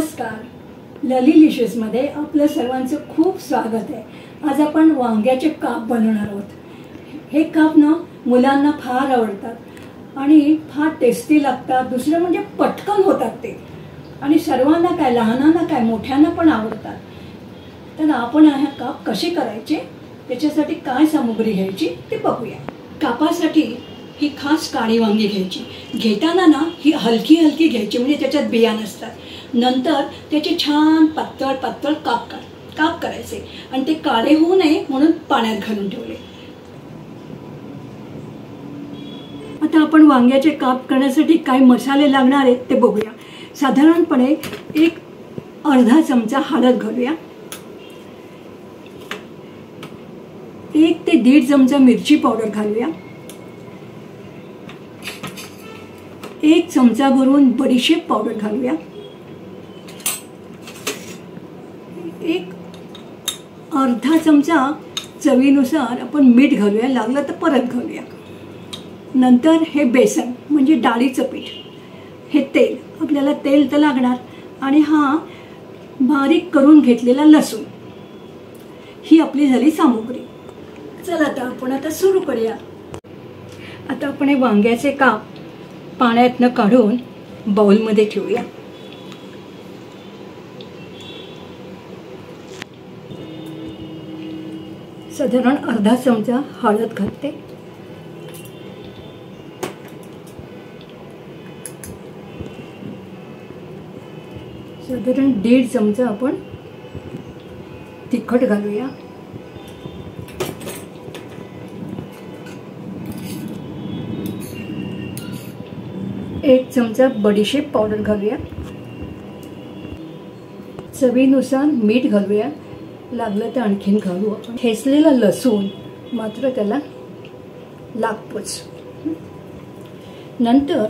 नमस्कार, ललिलिशियसमध्ये आपलं सर्वांचं खूप स्वागत आहे। आज आपण वांग्याचे काप बनवणार आहोत। हे काप ना मुलांना फार आवडतात आणि फार टेस्टी लागतात। दुसरं म्हणजे पटकन होतात ते आणि सर्वांना काय, लहानांना काय, मोठ्यांना पण आवडतात। तर आपण हा काप कसे करायचे, त्याच्यासाठी काय सामग्री घ्यायची ते बघूया। कापासाठी ही खास काळी वांगी घ्यायची। घेताना ना ही हलकी हलकी घ्यायची, म्हणजे त्याच्यात बिया नसतात। नंतर त्याचे छान पातळ पातळ काप करायचे आणि ते काळे होऊ नये म्हणून पाण्यात घालून ठेवले। आता आपण वांग्याचे काप करण्यासाठी काय मसाले लागणार आहेत ते बघूया। साधारणपणे एक अर्धा चमचा हळद घालूया, 1 ते 1.5 चमचा मिरची पावडर घालूया, 1 चमचा भरून बडीशेप पावडर घालूया, 1 अर्धा चमचा चवीनुसार आपण मीठ घालूया, लागलं तर परत घालूया। नंतर हे बेसन म्हणजे डाळीचं पीठ, हे तेल, आपल्याला तेल तर लागणार, आणि हा बारीक करून घेतलेला लसूण, ही आपली झाली सामग्री। चला आता आपण सुरू करूया। आता आपण हे वांग्याचे काप पाण्यातनं काढून बाउलमध्ये ठेवूया। साधारण अर्धा चमचा हळद घालते, साधारण 1.5 चमचा आपण तिखट घालूया, 1 चमचा बडीशेप पावडर घालूया, चवीनुसार मीठ घालूया, लागलं तर आणखीन घालू आपण। ठेचलेला लसूण मात्र त्याला लागतोच। नंतर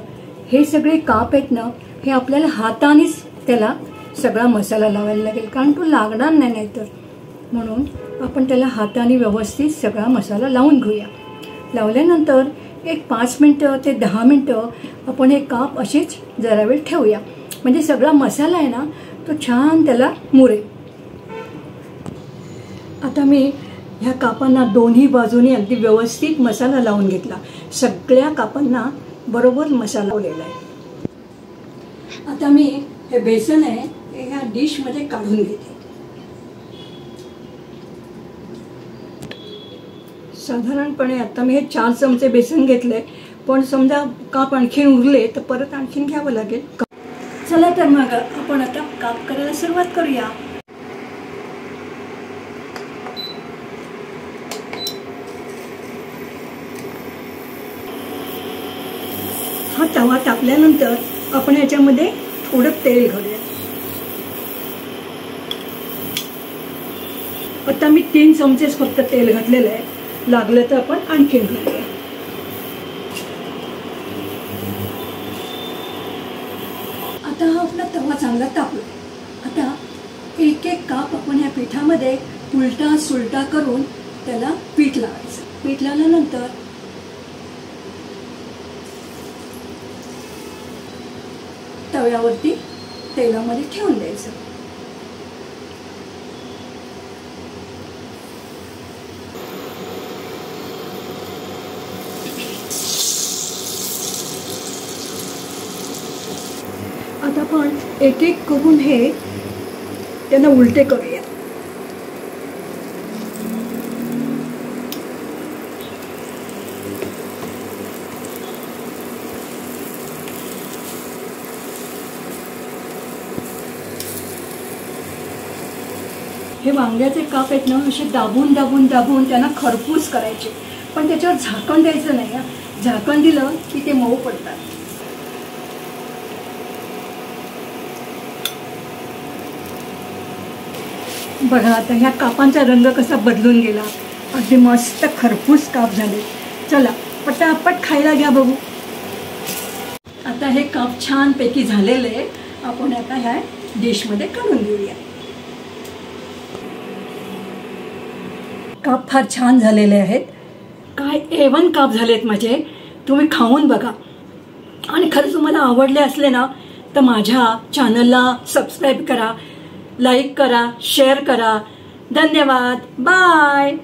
हे सगळे काप आहेत ना, हे आपल्याला हातानेच त्याला सगळा मसाला लावायला लागेल, कारण तो लागणार नाही नाहीतर, म्हणून आपण त्याला हाताने व्यवस्थित सगळा मसाला लावून घेऊया। लावल्यानंतर एक 5 मिनिटं ते 10 मिनिटं आपण हे काप असेच जरा वेळ ठेवूया, म्हणजे सगळा मसाला आहे ना तो छान त्याला मुरेल। आता मी ह्या कापांना दोन्ही बाजूनी अगदी व्यवस्थित मसाला लावून घेतला, सगळ्या कापांना बरोबर मसाला लावलेला आहे। आता मी हे बेसन आहे हे ह्या डिशमध्ये काढून घेते। साधारणपणे आता मी हे 4 चमचे बेसन घेतले, पण समजा काप आणखीन उरले तर परत आणखीन घ्यावं लागेल। चला तर मग आपण आता काप करायला सुरुवात करूया। हा तवा तापल्यानंतर आपण याच्यामध्ये थोडं तेल घालूया। आता मी 3 चमचेच फक्त तेल घातलेलं आहे, लागलं तर आपण आणखीन घालूया। आता हा आपला तवा चांगला तापला। आता एक एक काप आपण ह्या पिठामध्ये उलटा सुलटा करून त्याला पीठ लावायचं। पीठ लावल्यानंतर तव्यावरती तेलामध्ये ठेवून द्यायचं। आता आपण एक एक करून हे त्यांना उलटे करूया। हे वांग्याचे काप आहेत ना, असे दाबून दाबून दाबून त्यांना खरपूस करायचे, पण त्याच्यावर झाकण द्यायचं नाही। झाकण दिलं की ते मऊ पडतात। बघा आता ह्या कापांचा रंग कसा बदलून गेला, अगदी मस्त खरपूस काप झाले। चला पटापट खायला घ्या बघू। आता हे काप छानपैकी झालेले आपण आता ह्या डिशमध्ये काढून घेऊया। काप फार छान झालेले आहेत, काय A1 काप झालेत माझे। तुम्ही खाऊन बघा आणि खरं तुम्हाला आवडले असले ना तर माझ्या चॅनलला सबस्क्राईब करा, लाईक करा, शेअर करा. धन्यवाद. बाय.